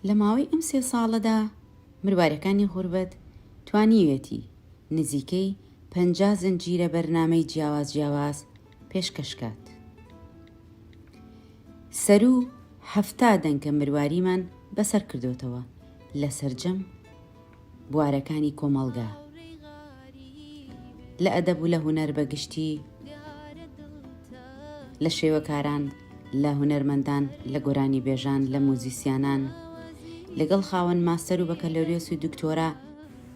لە ماوەی ئەم 3 ساڵەدا مروارەکانی غوربەت توانیوێتی نزیکەی 50 زنجیرە بەرنامەی جیاواز پێشکەشکات. سەر و 70 دەنگە مرواریمان بەسەر کردوتەوە لە سەرجەم بوارەکانی کۆمەڵگا لە ئەدەب و لە هونەر بەگشتی، لە شێوەکاران، لە هونەرمەندان، لە گۆرانی بێژان، لە موزیسیانان، لەگەڵ خاوەن ماستەر و بەکەلۆریۆس و دکتۆرا.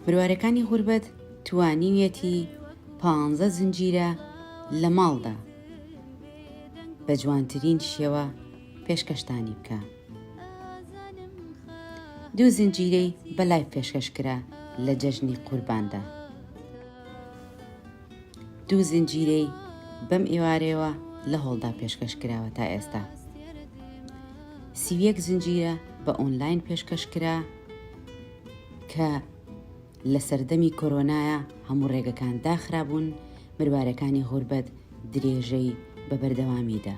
مروارەکانی غوربەت توانیوێتی 15 زنجیرە لە ماڵدا بە جوانترین شێوە پێشکەشتانی بکە. 2 زنجیرەی بەلای پێشکەشکرا لە جەژنی قورباندا. 2 زنجیرەی بەم ئێوارەوە لە هۆڵدا پێشکەشکراوە تا ئێستا. 31 زنجیرە بە ئۆنلاین پێشکەشکرا کە لە سەردەمی کۆرۆنایە هەموو ڕێگەکان داخرابوون. مروارەکانی غوربەت درێژەی بە بەردەوامیدا.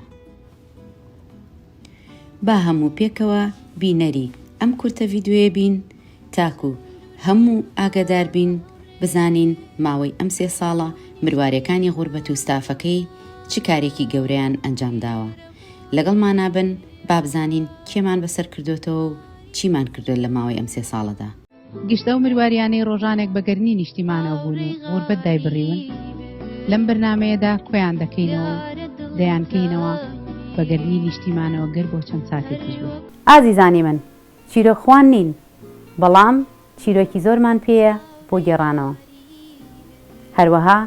با هەموو پێکەوە بینەری ئەم کورتە ڤیدیۆیە بین تاکو هەموو ئاگادار بین بزانین ماوەی ئەم 3 ساڵە مروارەکانی غوربەت و ستافەکەی چ کارێکی گەورەیان ئەنجام داوە. لەگەڵمانە بن با بزانین کێمان بەسەر کردوتەوە و چیمان کردو لە ماوەی ئەم 3 ساڵەدا. گشتە و مروواریانەی ڕۆژانێک بەگەرنی نیشتیمانەوە بوون و غوربەت دایبڕیون. لەم بەرنامەیەدا خۆیان دەکەینەوە دەیانکەینەوە بەگەرنی نیشتیمانەوە گەر بۆ چەند ساتێکیش بوو. ئازیزانی من، چیرۆکخوان نین، بەڵام چیرۆکی زۆرمان پێیە بۆ گێڕانەوە. هەروەها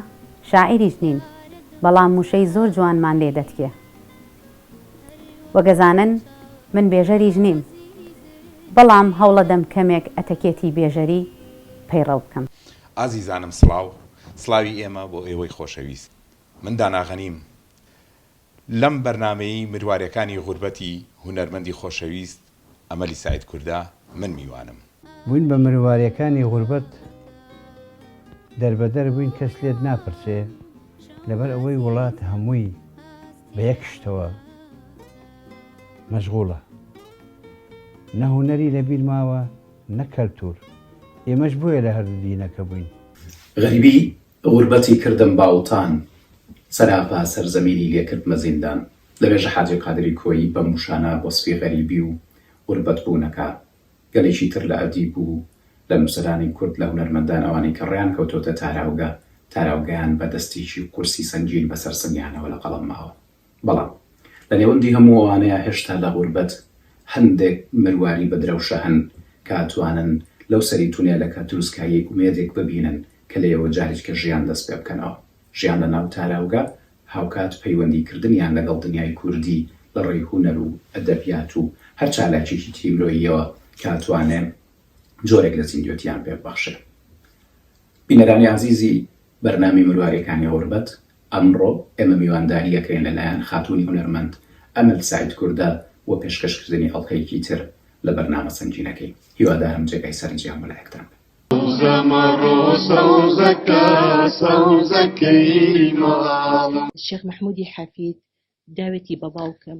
شاعیریش نین، بەڵام موشەی زۆر جوانمان لێ دەتکێ. وەگەزانن من بێژەریش نیم، بەڵام هەوڵە دەم کەمێک ئەتەکێتی بێژەری پەیڕەو بکەم. ئازیزانم سڵاوی ئێمە بۆ ئێوەی خۆشەویست. من داناغەنیم. لەم بەرنامەی مروارەکانی غوربەتی هونەرمەندی خۆشەویست ئەمەلی ساید کووردا من میوانم. بووین بە مروارەکانی غوربەت دەربەدەر بووین، کەس لێت ناپرسێ، لەبەر ئەوەی وڵات هەمووی بە یەک شتەوە مەشغوڵە، نە هونەری لەبیر ماوە نە کەلتور. ئێمەش بۆیە لە هەردوو دینەکە بووین. غەریبی غوربەتی کردم باوتان، سەراپا سەرزەمینی لێکردمە زیندان. لەبێژە حاجی قادری کۆیی بە موشانە وەسفی غەریبی و غوربەت بوونەکە گەلێکی تر لە ئەدیب و لە نووسەرانی کورد لە هونەرمەندان ئەوانەی کە ڕێیان کەوتۆتە تاراوگەیان بە دەستێکی و کورسی سەنگین بەسەر سنگیانەوە لە قەڵەم ماوە. بەڵام لە نێوەندی هەموو ئەوانەیە هێشتا لە غوربەت هەندێک مرواری بەدرەوشە هەن کە ئەتوانن لەو سەری تونێلەکە دروستکایی ئومێدێک ببینن کە لێەوە جارێککە ژیان دەست پێ بکەنەوە. ژیان لە ناو تاراوگە هاوکات پەیوەندیکردنیان لەگەڵ دنیای کوردی لە ڕێی هونەر و ئەدەبیات و هەر چالاکێکی تیمرۆییەوە کە ئەتوانێ جۆرێک لە زیندوێتیان پێ ببەخشێ. بینەرانی عەزیزی بەرنامەی مروارەکانی غوربەت، ئەمڕۆ ئێمە میوانداری ئەکرێن لەلایەن خاتوونی هونەرمەند ئەمەل ساید کووردا بۆ پێشکەشکردنی ئەڵقەیەکی تر لە بەرنامە سەنگینەکەی. هیوادارم جێگای سەرنجیان بەلایەکتان بێت. الشيخ محمودی حەفید داوێتی بە باوکم.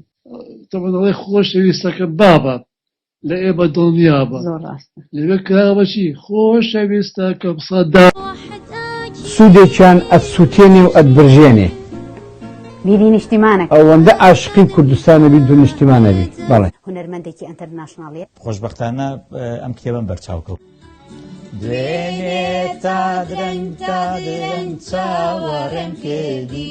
تەمەنەڵی خۆشەویستەکە بابە لە ئێمە دڵنیابە، زۆر ڕاستە. لەوێ کاوەچی خۆشەویستەکەم سەدا سوودێکیان ئەسووتێنێ و ئەتبرژێنێ. بیری نیشتیمانەکە ئەوەندە عاشقی کوردستانەبی دو نیشتیمانەبی. بەڵێ هونەرمەندێکی ئەنتەرناشناڵیە. خۆشبەختانە ئەم کتێبم بەرچاوکەوت. دوێنێ تا درەنگ چاوەڕێم کردی.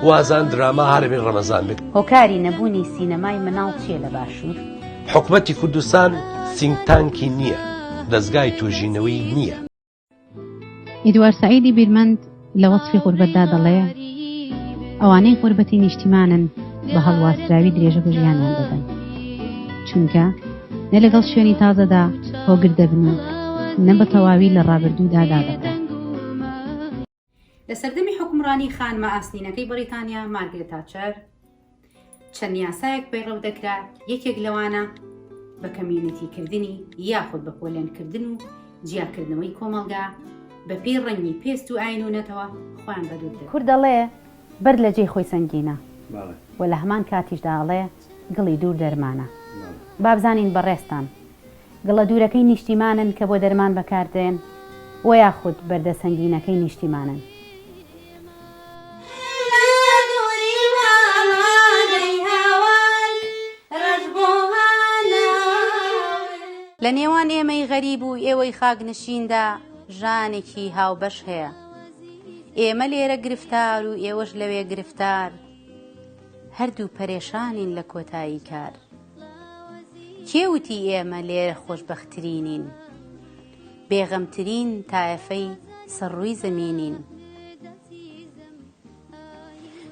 وازان دراما هەرمی ڕەمەزان بێت. هۆکاری نەبوونی سینەمای مناڵ چیە لە باشوور؟ حکومەتی کوردستان سینگتانکی نییە، دەستگای توژینەوەی نییە. ئیدوار سەعیدی بیرمەند لە وەسفی غوربەتدا دەڵێ ئەوانەی غوربەتی نیشتیمانن بە هەڵواستراوی درێژە بە ژیانیان دەدەن، چونکە نە لەگەڵ شوێنی تازەدا هۆگر دەبن و نە بە تەواوی لە ڕابردوودا دادەکەن. لە سەردەمی حکومڕانی خانمە ئاسنینەکەی بەریتانیا مارگرێت تاچەر چەند یاسایەک پەیڕەو دەکرا. یەکێک لەوانە بە کەمیونیتیکردنی یاخود بە پۆلێنکردن و جیاکردنەوەی کۆمەڵگا بە پێی ڕەنگی پێست و ئاینونەتەوە خۆیان بەدوور دێت. کورد دەڵێ بەر لە جێی خۆی سەنگینە و لە هەمان کاتیشدا ئەڵێ گڵی دوور دەرمانە. بابزانین بەڕێستان گڵە دوورەکەی نیشتیمانن کە بۆ دەرمان بەکاردێن و یاخود بەردە سەنگینەکەی نیشتیمانن. لە نێوان ئێمەی غەریب و ئێوەی خاگنشیندا ژانێکی هاوبەش هەیە. ئێمە لێرە گرفتار و ئێوەش لەوێ گرفتار، هەردوو پەرێشانین لە کۆتایی کار. کێوتی ئێمە لێرە خۆشبەختترینین، بێغەمترین تایەفەی سەرڕووی زەمینین.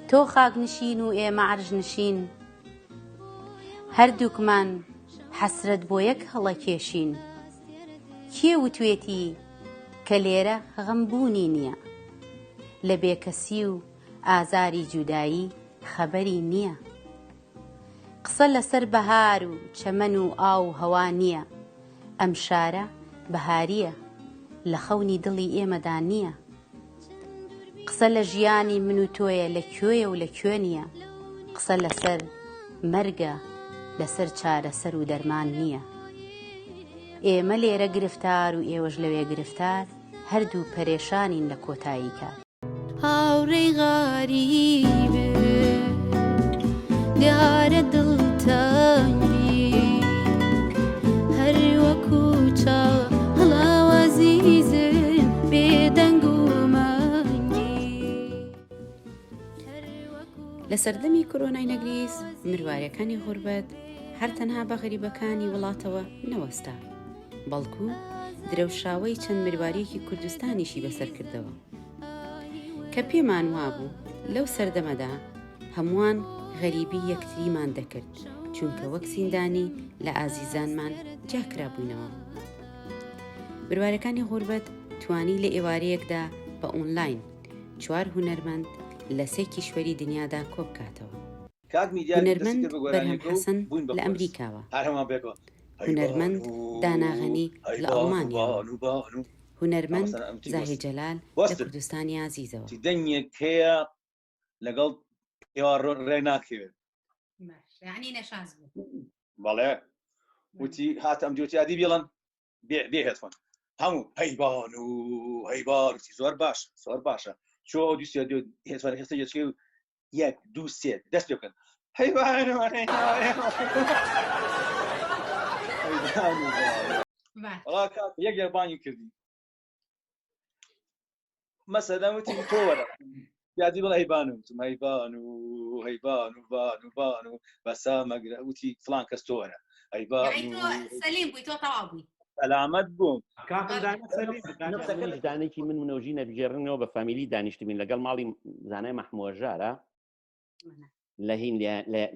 تۆ خاگنشین و ئێمە عەرزنشین، هەردووکمان حەسرەت بۆ یەک هەڵە کێشین. کێ وتوێتی کە لێرە غەمبوونی نییە، لە بێکەسی و ئازاری جودایی خەبەری نییە. قسە لەسەر بەهار و چەمەن و ئاو هەوا نییە، ئەم شارە بەهاریە لە خەونی دڵی ئێمەدا نییە. قسە لە ژیانی من و تۆیە لەکوێیە و لەکوێ نییە. قسە لەسەر مەرگە لەسەر چارەسەر و دەرمان نییە. ئێمە لێرە گرفتار و ئێوەش لەوێ گرفتار، هەردوو پەرێشانین لە کۆتایی کار. هاوڕێی غاریبێ دیارە دڵتەنگی، هەر وەکو چاوە هەڵاوە زیزن بێدەنگ و مەنگی. لە سەردەمی کۆرۆنای نەگریس مروارەکانی غوربەت هەر تەنها بە غەریبەکانی وڵاتەوە نەوەستا، بەڵکو درەوشاوەی چەند مروارێکی کوردستانیشی بەسەر کردەوە کە پێمان وابوو لەو سەردەمەدا هەمووان غەریبی یەکتریمان دەکرد، چونکە وەک زیندانی لە ئازیزانمان جاکرا بووینەوە. بروارەکانی غوربەت توانی لە ئێوارەیەکدا بە ئۆنلاین 4 هونەرمەند لە 3 کیشوەری دنیادا کۆبکاتەوە. هونەرمەند بەرهەم حەسەن لە ئەمریکاوە، هونەرمەند داناغەنی لە ئەڵمانیاوە، هونەرمەند زاهی جەلال لە کوردستانی عزیزەوە. دەنگێک هەیە لەگەڵ ئێوە ڕێ ناکەوێت، یعنی نەشاز بوو. بەڵێ وتی هاتەم دیوتیادی بێڵن بێهێتفۆن هەموو هەیبان و هەیبان وتی زۆر باش زۆر باشە چۆ دووسێ هێتفۆن هێستا یەچکە و 1 2 3 دەست پێ بکەن هەیبان یەک یەربانی کردی مەسەلەن وتی تۆ وەرە یادی بڵ هەیبان وتم هەیبان و هەیبان و بان و بان و بەسا مەگرە وتی فڵان کەس تۆ وەرە هەیبان سەلیم بووی تۆ تەواو بووی سەلامەت بووم. دانێکی من منەوژی نەبژێڕنەوە بە فامیلی دانیشتبین لەگەڵ ماڵی زانای مەحمووەژارە لە هین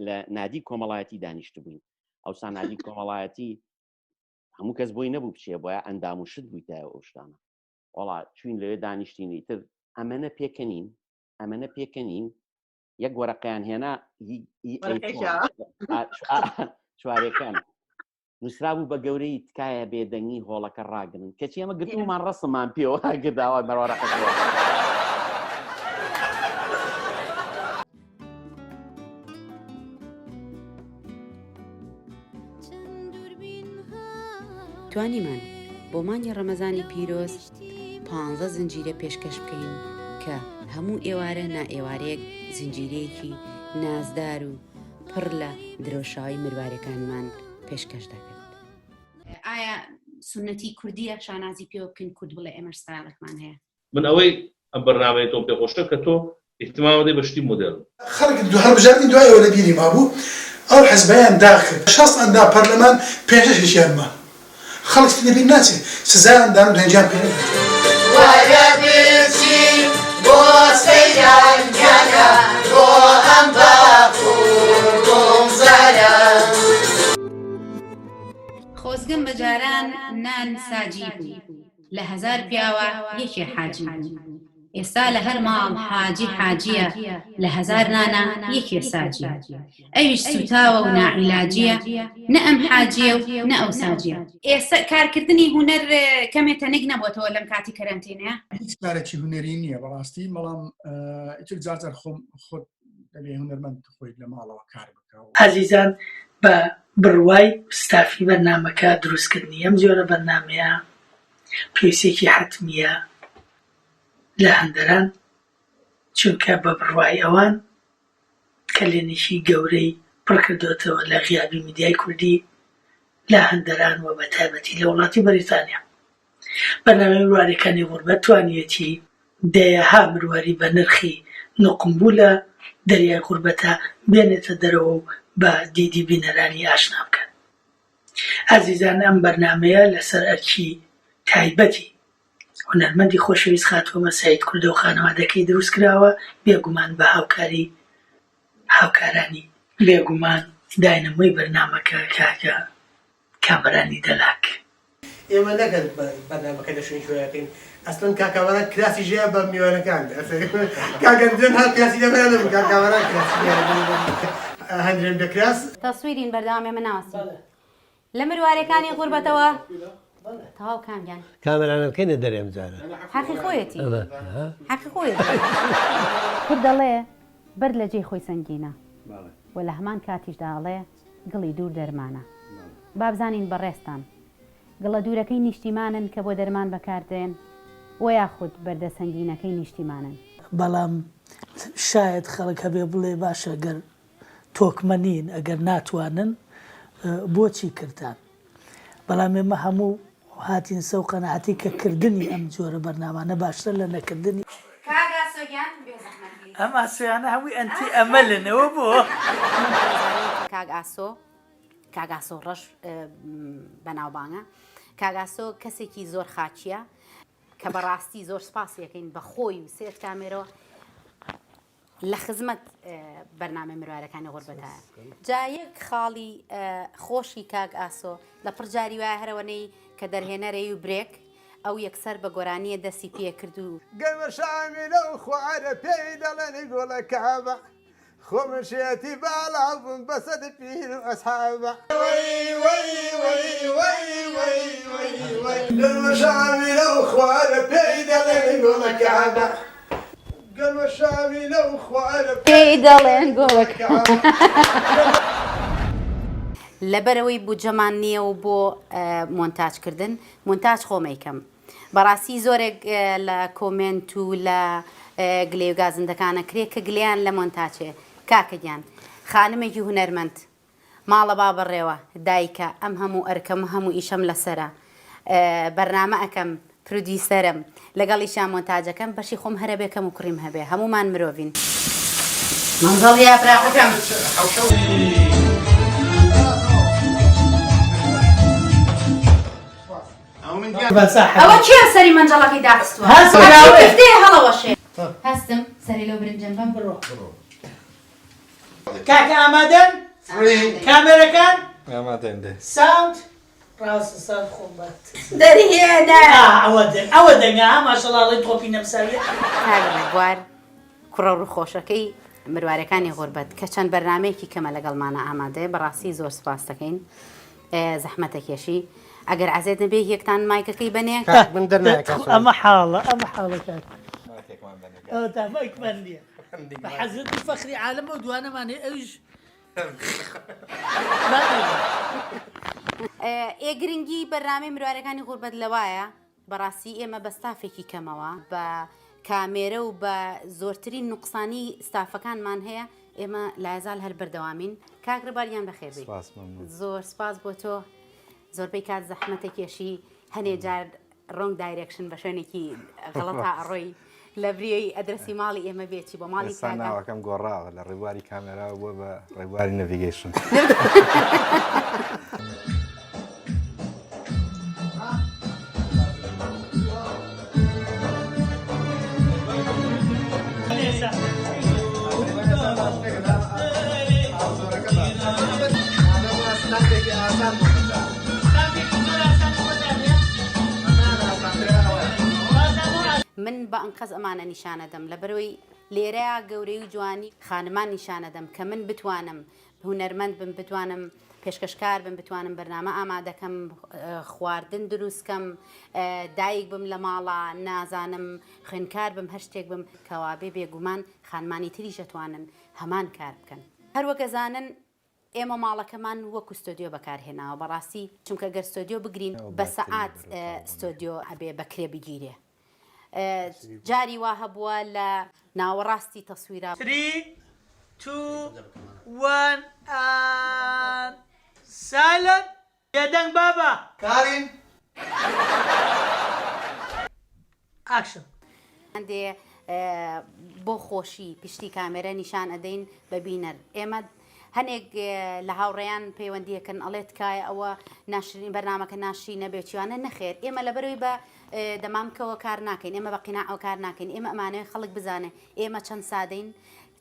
لە نادی کۆمەڵایەتی دانیشت بووین. ئەوسا نادی کۆمەڵایەتی هەموو کەس بۆی نەبوو بچێ بۆیە ئەندام و شت بوویتایە ئەو شتانە. وڵا چوین لەوێ دانیشتینی تر ئەمەنە پێکەنین یەک وەرەقەیان هێنا چوارەکان نووسرا بوو بە گەورەی تکایە بێدەنگی هۆڵەکە ڕاگرن کەچی ئەمە گرتومان ڕستمان پێوە گرداوە مەڕۆڕەقەکە. توانیمان بۆ مانگی ڕەمەزانی پیرۆز 15 زنجیرە پێشکەش بکەین کە هەموو ئێوارە نائێوارەیەک زنجیرەیەکی نازدار و پڕ لە درۆشاوی مروارەکانمان پێشکەش دەکرد. ئایا سنەتی کوردیە شانازی پێوە بکەین کورد بڵێ ئێمە ستایلێکمان هەیە؟ من ئەوەی ئەم بەرنامەی تۆم پێخۆشە کە تۆ احتیمام دەی بەشتی مدل خەڵک هەر بژاردی دوایەوە لە بیری مابوو ئەو حەزبەیان داکرد 6 ئەندا پەرلەمان 5 ما خەڵک لەبیر ناچێ سزایان دان و دەنجیان پێ وەرە بچی بۆ سەیران گەنە بۆ ئەم باخ و گۆمزارە خۆزگەم بەجاران نان ساجی بوو لە 1000 پیاوە یەکێ حاجی بوو ئێستا لە هەر ماڵ حاجی حاجیە لە هەزار نانە یەکێ ساجیە ئەویش سوتاوە و ناعیلاجیە نە ئەم حاجیە و نە ئەو ساجیە ئێستا کارکردنی هونەر کەمێتە نێک نەبووەتەوە لەم کاتی کەرەنتینەیە هیچ کارێکی هونەری نییە بەڕاستی بەڵام ئیتر جارجار خۆت دەبێ هونەرمەند خۆی لە ماڵەوە کار بکەوە. عەزیزان بە بڕوای ستافی بەرنامەکە دروستکردنی ئەم جۆرە بەرنامەیە پێویستێکی حتمیە لە هەندەران چونکە بە بڕوای ئەوان کە لێنێکی گەورەی پڕکردوێتەوە لە غیابی میدیای کوردی لە هەندەران و بە تایبەتی لە وڵاتی بەریتانیا. بەرنامەی مروارەکانی غوربەت توانیەتی دەیەها مرواری بە نرخی نقمبوو لە دەریای غوربەتە بێنێتە دەرەوە و بە دیدی بینەرانی ئاشنا بکەن. عەزیزان ئەم بەرنامەیە لەسەر ئەرکی تایبەتی هونەرمەندی خۆشەویست خاتووەمە سەعید کوردە و خانەوادەکەی دروست کراوە بێگومان بە هاوکارانی بێگومان داینەمۆی بەرنامەکە کاکە کامەرانی دەلاک. ئێمە نەگەن بەرنامەکە لە شوێن شوێنەکەین ئەسڵەن کاکاوەران کراسی ژەیە بە میوانەکان کاگەندێن هەر کراسی دەبێنم کاکاوەران کراسی هەندرێن بەکراس تەسویرین بەردەوامی من ناوەسی لە مروارەکانی غوربەتەوە تەواو کامیان کامەرانەکەینە دەرێم جارە حەقی خۆیەتی حەقی خۆیەتی خود دەڵێ بەر لە جێی خۆی سەنگینە و لە هەمان کاتیشدا ئەڵێ گڵی دوور دەرمانە بابزانین بەڕێستان گڵە دوورەکەی نیشتیمانن کە بۆ دەرمان بەکاردێن و یاخود بەردە سەنگینەکەی نیشتیمانن بەڵام شاید خەڵک هەبێ بڵێ باشە گەر تۆکمەنین ئەگەر ناتوانن بۆچی کردان بەڵام ئێمە هەموو هاتین سەو قەنەعەتی کە کردنی ئەم جۆرە بەرنامانە باشتر لە نەکردنی ئەم ئاسۆیانە هەمووی ئەنتی ئەمەلنەوە بۆ کاگاسۆ ڕەش بەناوبانگە کاگاسۆ کەسێکی زۆر خاچیە کە بەڕاستی زۆر سپاسیەکەین بە خۆی و سێت کامێرەوە لە خزمەت بەرنامە مروارەکانی غوربەتە جا یەک خاڵی خۆشی کاگ ئاسۆ لە پڕجاری وایە هەرەوەنەی کە دەرهێنەرەی و برێک ئەو یەکسەر بە گۆرانیە دەستی پێ کرد و گەمە شامیلە و خوارە پێی دەڵێنی گۆڵە کابە خۆمەشێتی باڵا بووم بەسەد پیر و ئەسحابە گەمە شامیلە و خوارە پێی دەڵێنی گۆڵە کابە گەمە شامیلە و خوارە پێی دەڵێن گۆڵە کابە لەبەرەوەی بودجەمان نییە و بۆ مۆنتاژکردن مۆنتاژ خۆمەیکەم بەڕاستی زۆرێک لە کۆمنت و لە گلێ و گازندەکانە کرێ کە گلیان لە مۆنتاژێ کاکەگیان خانمێکی هونەرمەند ماڵە با بڕێوە دایکە ئەم هەموو ئەرکەم هەموو ئیشەم لەسرە بەرنامە ئەەکەم پرودیسەرم لەگەڵیشان مۆنتاژەکەم بەشی خۆم هەرە بێکەم و کوڕیم هەبێ هەمومان مرۆڤین مەنزەڵ یافراقەکەم ئەوە چێ سەری مەنجەڵەکەی داخستووە هەڵەوەشێ هەستم سەری لەو برنجەم بەم بڕۆ کاکە ئامادەن کامێرەکان ئامادەن ساوند ڕاستە ساوند خۆم بات دەریێنە ئەوە دەنگا ماشەڵڵی تۆپی نەمساوی کاگەڕێبوار کوڕە ڕووخۆشەکەی مروارەکانی غوربەت کە چەند بەرنامەیەکی کەمە لەگەڵمانە ئامادەیە بەڕاستی زۆر سپاس دەکەین زەحمەتەکێشی ئەگەر عزێت نەبێ یەکتان مایکەکەی بەنێ ئەمە حاڵە تامایکمان نییە بە حەزرەتی فەخری عالەمە و دوانەمانێ ئەویش ئێگرنگی بەرنامەی مروارەکانی غوربەت لەوایە بەڕاستی ئێمە بە ستافێکی کەمەوە بە کامێرە و بە زۆرترین نوقسانی ستافەکانمان هەیە ئێمە لایزال هەر بەردەوامین کاکرباریان بەخێبی زۆر سپاس بۆ تۆ زۆربەی کات زەحمەتێکێشی هەنێ جار ڕۆنگ دایرێکشن بە شوێنێکی غەڵەتا ئەڕۆی لە بریۆی ئەدرسی ماڵی ئێمە بێتی بۆ ماڵی ناوەکەم گۆڕاوە لە ڕێبواری کامێرا بووە بە ڕێبواری نەڤیگەیشن من بە ئەنقەز ئەمانە نیشانەدەم لە بەرەوەی لێرەیە گەورەی و جوانی خانمان نیشانەدەم کە من بتوانم هونەرمەند بم بتوانم پێشکەشکار بم بتوانم بەرنامە ئامادەکەم خواردن دروستکەم دایک بم لە ماڵە نازانم خوێنکار بم هەر شتێک بم کەوابێ بێگومان خانمانی تریش دەتوانن هەمان کار بکەن هەروەکەزانن ئێمە ماڵەکەمان وەکو ستۆدیۆ بەکارهێناوە بەڕاستی چونکە گەر ستۆدیۆ بگرین بە سەعات ستۆدیۆ ئەبێ بەکرێ بگیرێ جاری وا هەبووە لە ناوەڕاستی تەسویرا 3 2 1 and silent یادەنگ بابا کارین ئاکشن هەندێ بۆ خۆشی پشتی کامێرە نیشان ئەدەین بە بینەر ئێمە هەنێک لە هاوڕێیان پەیوەندیەکەن ئەڵێت تکایە ئەوە ناشرین بەرنامەکە ناشری نەبێت چیوانە نەخێر ئێمە لە بەرەوەی بە دەمامکەوە کار ناکەین ئێمە بە قیناعەوە کار ناکەین ئێمە ئەمانەوەی خەڵک بزانێ ئێمە چەند سادەین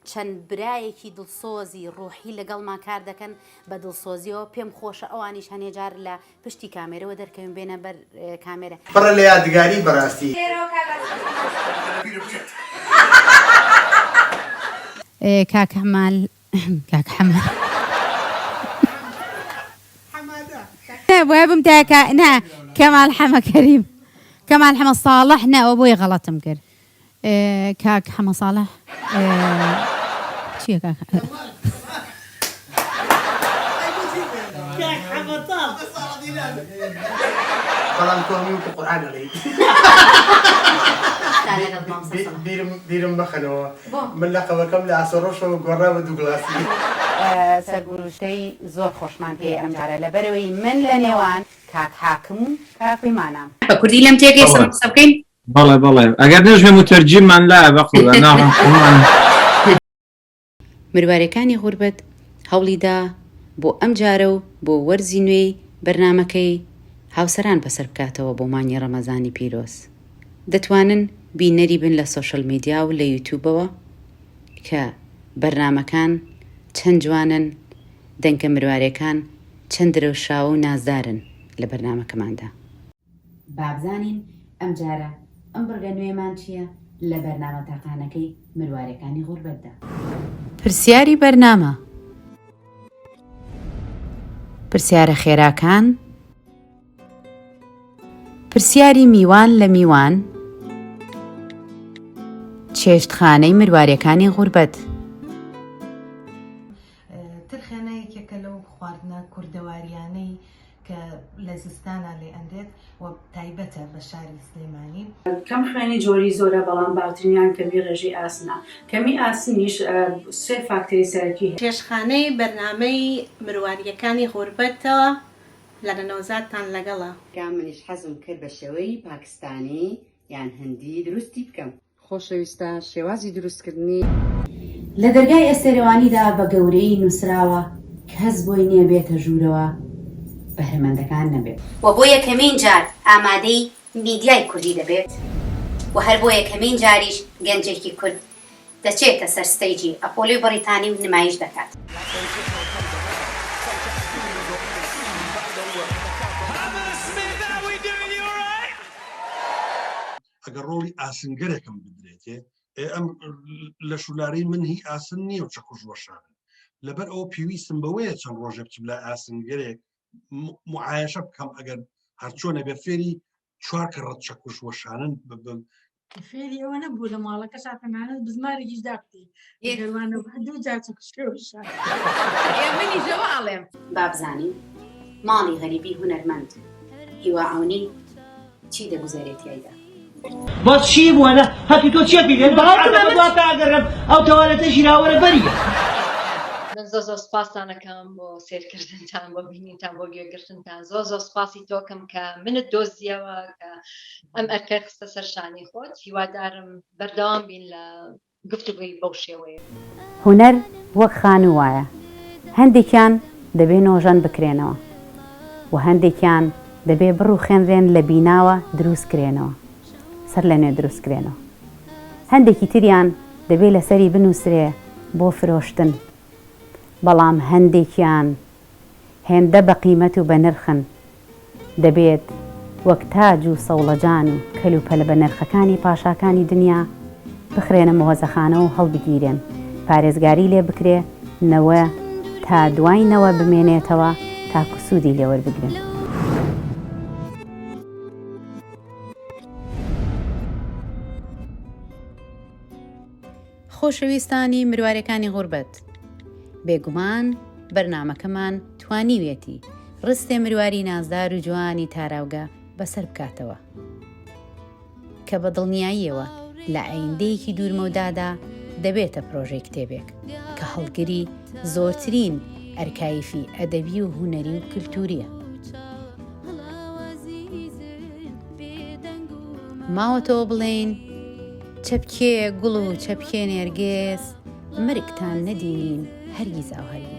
چەند برایەکی دڵسۆزی ڕوحی لەگەڵمان کار دەکەن بە دڵسۆزیەوە پێم خۆشە ئەوانیش هەنێجار لە پشتی کامێرەوە دەرکەوین بێنە بەر کامێرە پڕە لە یادگاری بەڕاستی کاک هەمال کاک حەمە بۆیە بم تاکە نا کەمال حەمە کەریم کەمال حەمە ساڵح نا ئەوە بۆی غەڵەتم کرد کاک حەمە ساڵح چییە کاک بەڵام تۆمی وکو قورئان دەڵێی بیرم بخەنەوە من لە قەوەکەم لە ئاسۆڕۆشەوە گۆڕا بە دوو گڵاسی سەرگوروشتەی زۆر خۆشمان پێ ئەمجارە لە بەرەوەی من لە نێوان کاک حاکم و کاک پیمانام بە کوردی لەم تێگەی قسە بکەین بەڵێ بەڵێ ئەگەر نەژێ متەرجیممان لایە بەخۆدا ناڕەن مروارەکانی غوربەت هەوڵیدا بۆ ئەم جارە و بۆ وەرزی نوێی بەرنامەکەی هاوسەران بەسەر بکاتەوە بۆ مانگی ڕەمەزانی پیرۆز دەتوانن بینەری بن لە سۆشەل میدیا و لە یوتیوبەوە کە بەرنامەکان چەند جوانن دەنگە مروارەکان چەند درەوشاوە و نازدارن لە بەرنامەکەماندا بابزانین ئەم جارە ئەم بڕگە نوێمان چییە لە بەرنامە تاقانەکەی مروارەکانی غوربەتدا پرسیاری بەرنامە پرسیارە خێراکان پرسیاری میوان لە میوان چێشتخانەی مروارەکانی غوربەت ترخێنەیەکێکە لەو خواردنە کوردەواریانەی کە لە زستانە لێ ئەندێت و تایبەتە بە شاری سلێمانی کەم خوێنی جۆری زۆرە بەڵام باوترینیان کەمی ڕێژی ئاسنە کەمی ئاسنیش سێ فاکتەری سەرەکی چێشتخانەی بەرنامەی مروارەکانی غوربەتەوە لە نەوزاتان لەگەڵە منیش حەزم کرد بە شێوەی پاکستانی یان هەندی دروستی بکەم خۆشەویستە شێوازی دروستکردنی لە دەرگای ئەستێرەوانیدا بە گەورەی نووسراوە کەس بۆی نییە بێتە ژوورەوە بەهرەمەندەکان نەبێت و بۆ یەکەمین جار ئامادەی میدیای کوردی دەبێت و هەر بۆ یەکەمین جاریش گەنجێکی کورد دەچێتە سەر ستەیجی ئەپۆلۆی بەریتانی و نمایش دەکات ئەگەر ڕۆڵی ئاسنگەرێکم بدرێتێ ئەم لە شولارەی من هی ئاسن نییە و چەکوش وەشانن لەبەر ئەوە پێویستم بەوەیە چەند ڕۆژێ بچم لە ئاسنگەرێک معایشە بکەم ئەگەر هەرچۆنە بێ فێری چوار کەڕەت چەکوش وەشانن ببم فێری ئەوە نەبوو لە ماڵەکە شاتەمانە بزمارێکیش داکتی گەروانە دوو جار چەکوشکەوەشان منی جەوە ئاڵێم بابزانی ماڵی غەریبی هونەرمەند هیواعونی چی دەگوزارێت یایدا بۆ چی بووە هەتی تۆ چێ پێ ئەگەڕم ئەو تەوالەتە ژیراوەرە بەریە من زۆر زۆر سپاسانەکەم بۆ سێرکردنتان بۆ بینینتان بۆ گوێگرتنتان زۆر زۆر سپاسی تۆکەم کە منت دۆزیەوە کە ئەم ئەرکە خستە سەر شانی خۆت هیوادارم بەردەوام بین لە گفتوگوی بەو شێوەیە هونەر وەک خانوو وایە هەندێکیان دەبێ نۆژەن بکرێنەوە و هەندێکیان دەبێ بڕ و خوێنرێن لە بیناوە دروستکرێنەوە سەر لە نوێ دروستکرێنەوە هەندێکی تریان دەبێ لەسەری بنووسرێ بۆ فرۆشتن بەڵام هەندێکیان هێندە بە قیمەت و بە نرخن دەبێت وەک تاج و سەوڵەجان و کەلوپەلە بە نرخەکانی پاشاکانی دنیا بخرێنە مۆزەخانە و هەڵبگیرێن، پارێزگاری لێ بکرێ نەوە تا دوای نەوە بمێنێتەوە تاکو سوودی لێوەربگرن. خۆشەویستانی مروارەکانی غوربەت، بێگومان بەرنامەکەمان توانیوێتی ڕستێ مرواری نازدار و جوانی تاراوگە بەسەر بکاتەوە کە بە دڵنیاییەوە لە ئایندەیەکی دوورمەودادا دەبێتە پرۆژەی کتێبێک کە هەڵگری زۆرترین ئەرکایفی ئەدەبی و هونەری و کللتوریە. ماوەتەوە بڵێن چەپکێ گوڵ و چەپکێ نێرگێز مرگتان نەدینین هەرگیز ئاوهەرگیز.